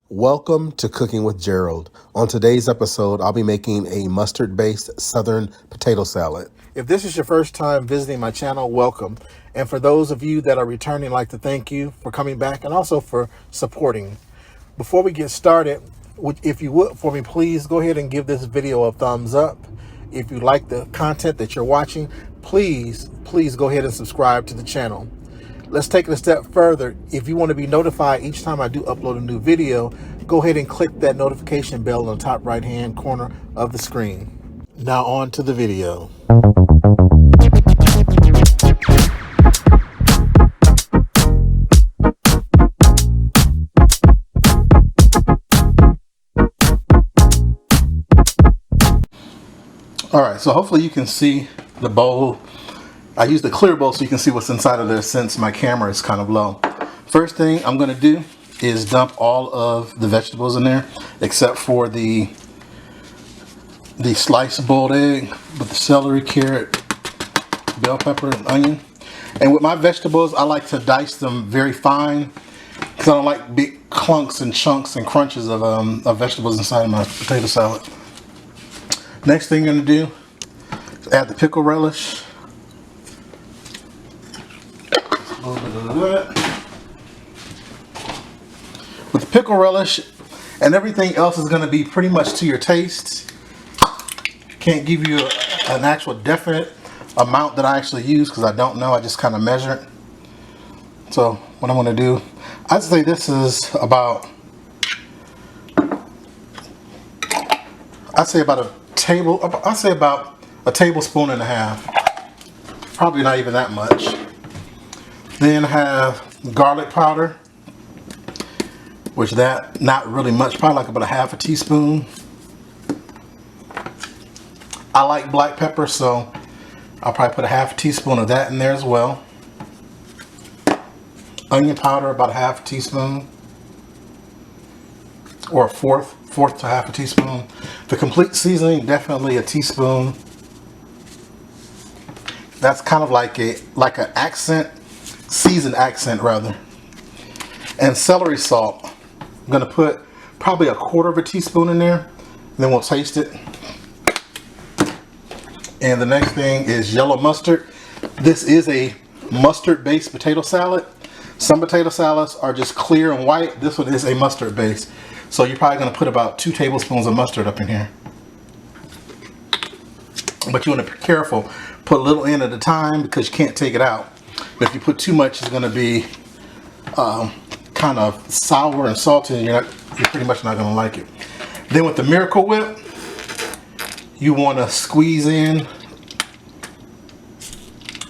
Welcome to Cooking with Gerald. On today's episode, I'll be making a mustard-based southern potato salad. If this is your first time visiting my channel, welcome. And for those of you that are returning, I'd like to thank you for coming back and also for supporting. Before we get started, if you would for me, please go ahead and give this video a thumbs up. If you like the content that you're watching, please go ahead and subscribe to the channel. Let's take it a step further. If you want to be notified each time I do upload a new video, go ahead and click that notification bell on the top right hand corner of the screen. Now on to the video. All right, so hopefully you can see the bowl. I use the clear bowl so you can see what's inside of there since my camera is kind of low. First thing I'm going to do is dump all of the vegetables in there except for the sliced boiled egg with the celery, carrot, bell pepper, and onion. And with my vegetables, I like to dice them very fine because I don't like big clunks and chunks and crunches of vegetables inside of my potato salad. Next thing I'm going to do is add the pickle relish. A little bit of that. With the pickle relish, and everything else is going to be pretty much to your taste. Can't give you an actual definite amount that I actually use because I don't know. I just kind of measure it. So what I'm going to do, I'd say this is about, I'd say about a tablespoon and a half. Probably not even that much. Then have garlic powder, which that not really much, probably like about a half a teaspoon. I like black pepper, so I'll probably put a half a teaspoon of that in there as well. Onion powder, about a half a teaspoon, or a fourth to half a teaspoon. The complete seasoning, definitely a teaspoon. That's kind of like an accent, seasoned accent rather. And celery salt, I'm gonna put probably a quarter of a teaspoon in there, then we'll taste it. And the next thing is yellow mustard. This is a mustard based potato salad. Some potato salads are just clear and white. This one is a mustard base. So you're probably gonna put about 2 tablespoons of mustard up in here. But you wanna be careful. Put a little in at a time because you can't take it out. But if you put too much, it's gonna be kind of sour and salty, and you're pretty much not gonna like it. Then with the Miracle Whip, you want to squeeze in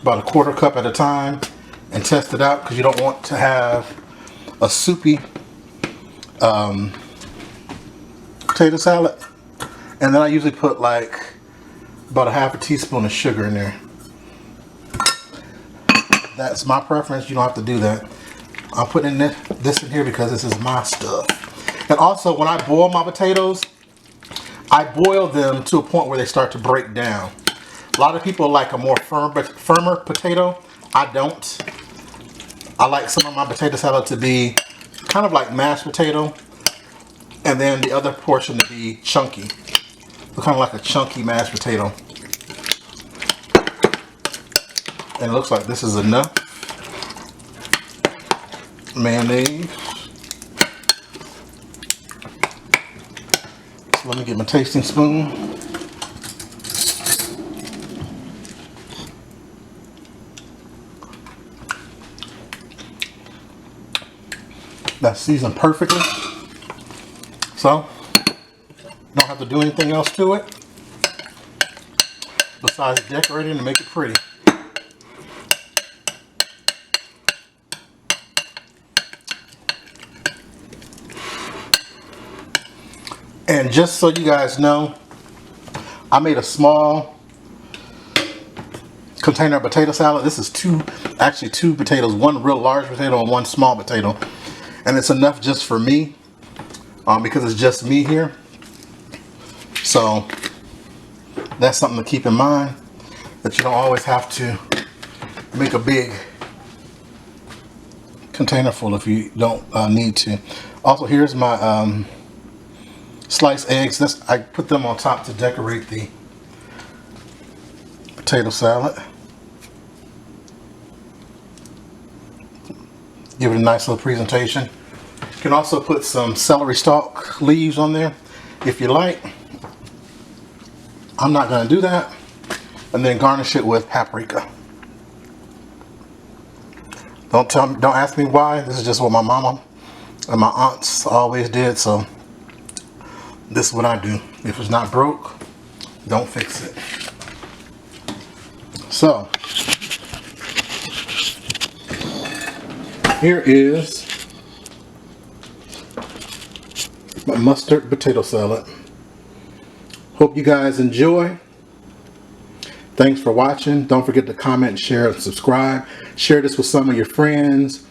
about a quarter cup at a time and test it out because you don't want to have a soupy potato salad. And then I usually put like about a half a teaspoon of sugar in there. That's my preference. You don't have to do that. I'm putting this in here because this is my stuff. And also, when I boil my potatoes, I boil them to a point where they start to break down. A lot of people like a more firmer potato. I don't. I like some of my potato salad to be kind of like mashed potato, and then the other portion to be chunky. So kind of like a chunky mashed potato. And it looks like this is enough. Mayonnaise. So let me get my tasting spoon. That's seasoned perfectly. So, don't have to do anything else to it besides decorating to make it pretty. And just so you guys know, I made a small container of potato salad. This is actually two potatoes, one real large potato and one small potato. And it's enough just for me because it's just me here. So that's something to keep in mind, that you don't always have to make a big container full if you don't need to. Also, here's my sliced eggs. I put them on top to decorate the potato salad. Give it a nice little presentation. You can also put some celery stalk leaves on there if you like. I'm not going to do that. And then garnish it with paprika. Don't ask me why. This is just what my mama and my aunts always did, so this is what I do. If it's not broke, don't fix it. So here is my mustard potato salad. Hope you guys enjoy. Thanks for watching. Don't forget to comment, share, and subscribe. Share this with some of your friends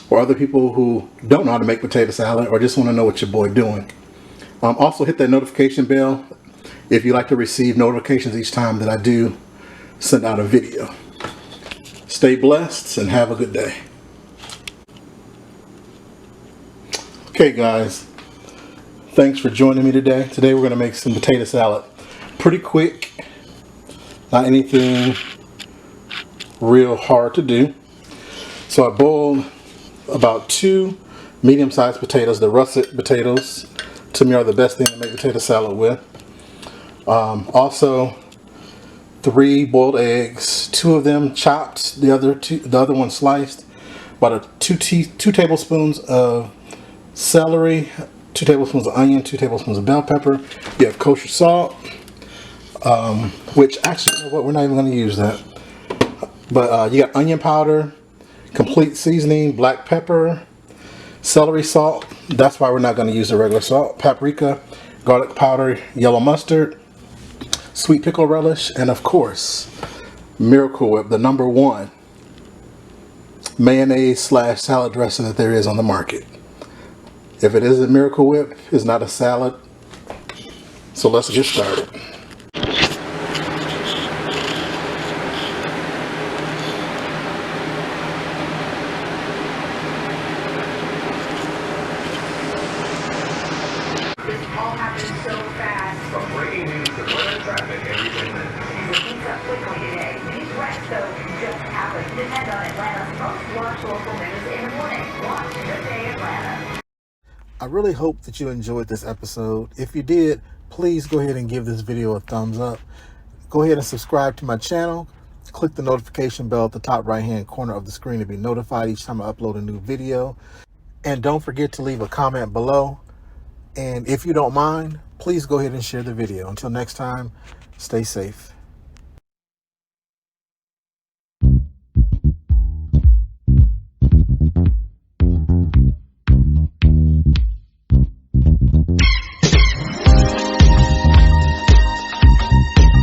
or other people who don't know how to make potato salad or just want to know what your boy doing. Also hit that notification bell if you like to receive notifications each time that I do send out a video. Stay blessed and have a good day. Okay guys, thanks for joining me today. Today we're going to make some potato salad. Pretty quick. Not anything real hard to do. So I boiled about 2 medium-sized potatoes. The russet potatoes, to me, are the best thing to make potato salad with. Also, 3 boiled eggs. 2 of them chopped. The other one sliced. About 2 tablespoons of celery, 2 tablespoons of onion, 2 tablespoons of bell pepper. You have kosher salt. Which actually, you know what, we're not even going to use that. But you got onion powder, complete seasoning, black pepper, celery salt. That's why we're not going to use the regular salt. Paprika, garlic powder, yellow mustard, sweet pickle relish, and of course, Miracle Whip, the #1 mayonnaise / salad dressing that there is on the market. If it isn't Miracle Whip, it's not a salad. So let's get started. I really hope that you enjoyed this episode. If you did, please go ahead and give this video a thumbs up. Go ahead and subscribe to my channel. Click the notification bell at the top right hand corner of the screen to be notified each time I upload a new video. And don't forget to leave a comment below. And if you don't mind, please go ahead and share the video. Until next time, stay safe.